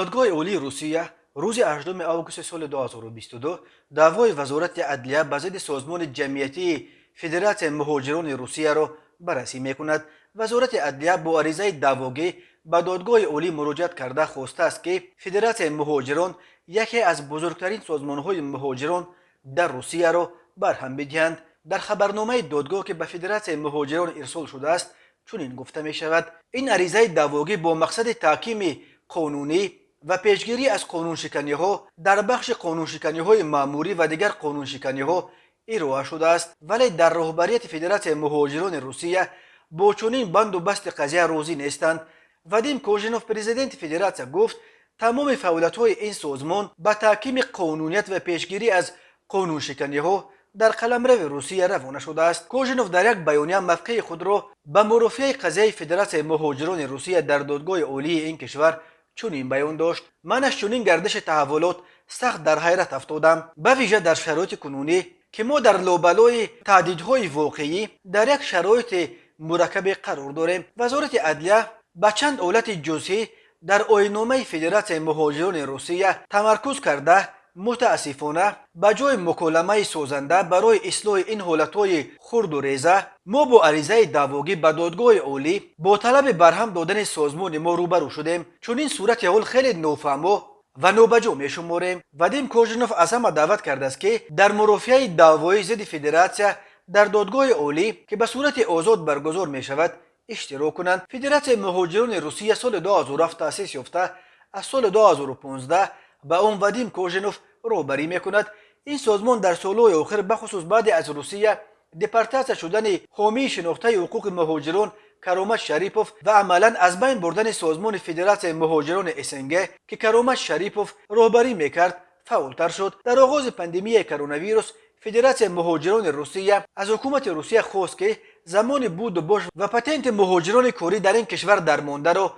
دادگاه عالی روسیه روز 18 آگوست سال 2022 دعوای وزارت عدلیه به ضد سازمان جمعیتی فدراسیون مهاجران روسیه را بررسی میکند. وزارت عدلیه با عریضه دعواگی به دادگاه عالی مراجعت کرده خواسته است که فدراسیون مهاجران یکی از بزرگترین سازمان‌های مهاجران در روسیه را برهم بدهند. در خبرنامه دادگاه که به فدراسیون مهاجران ارسال شده است چنین گفته می شود: این عریضه دعواگی با مقصد تحکیم قانونی و پیشگیری از قانون شکنی ها در بخش قانون شکنی های مأموری و دیگر قانون شکنی ها ارائه شده است، ولی در رهبریت فدراسیون مهاجران روسیه با چنین بند و بست قضیه راضی نیستند. وادیم کوژنوف پرزیدنت فدراسیون گفت تمام فعالیت های این سازمان به تحکیم قانونیت و پیشگیری از قانون شکنی ها در قلمرو روسیه روانه شده است. کوژنوف در یک بیانیه موقع خود را به مرافعه قضیه فدراسیون مهاجران روسیه در دادگاه عالی این کشور چنین بیان داشت: من از چنین گردش تحولات سخت در حیرت افتادم، به ویژه در شرایط کنونی که ما در لابلای تهدیدهای واقعی در یک شرایط مرکب قرار داریم. وزارت عدلیه به چند حالت جزئی در آیین‌نامه فدراسیون مهاجران روسیه تمرکز کرده متاسفانه به جای مکالمه سازنده برای اصلاح این حالتهای خرد و ریزه، ما با عریضه دعواگی به دادگاه عالی با طلب برهم دادن سازمان ما روبرو شدیم. چون این صورت حال خیلی نافهمه و نابجا می شماریم. وادیم کوژنوف از همه دعوت کرده است که در مرافعه دعوای ضد فدراسیون در دادگاه عالی که به صورت آزاد برگزار می شود اشتراک کنند. فدراسیون مهاجران روسیه سال 2007 تأسیس یافته، از سال 2015 با اون وادیم کوژنوف روبری میکند. این سازمان در سالهای آخر بخصوص بعد از روسیه دپارتاسیون شدن حامی شناخته حقوق مهاجران کرامت شریپوف و عملا از بین بردن سازمان فدراسیون مهاجران اسنگ که کرامت شریپوف رهبری میکرد فعالتر شد. در آغاز پاندمی کرونا ویروس فدراسیون مهاجران روسیه از حکومت روسیه خواست که زمان بود و باش و پتنت مهاجران کاری در این کشور درمانده را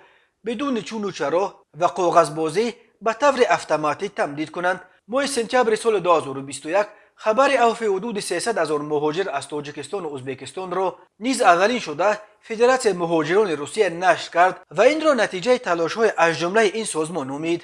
بدون چون و چرا و کاغذبازی به طور اتوماتیک تمدید کنند. ماه سپتامبر سال 2021 خبر عفو حدود 300,000 مهاجر از تاجیکستان و ازبکستان را نیز اولین شده فدراسیون مهاجران روسیه نشر کرد و این را نتیجه تلاش‌های از جمله این سازمان نامید.